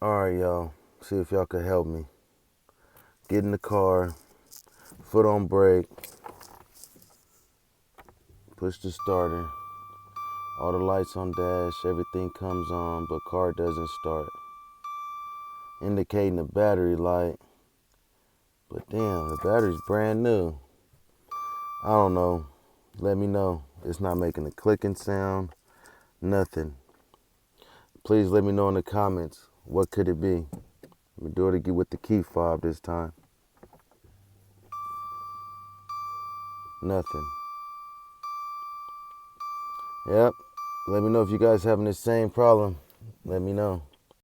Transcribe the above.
Alright, y'all. See if y'all can help me. Get in the car, foot on brake, push the starter. All the lights on dash, everything comes on, but car doesn't start. Indicating the battery light. But damn, the battery's brand new. I don't know. Let me know. It's not making a clicking sound. Nothing. Please let me know in the comments. What could it be? Let me do it again with the key fob this time. Nothing. Yep. Let me know if you guys having the same problem. Let me know.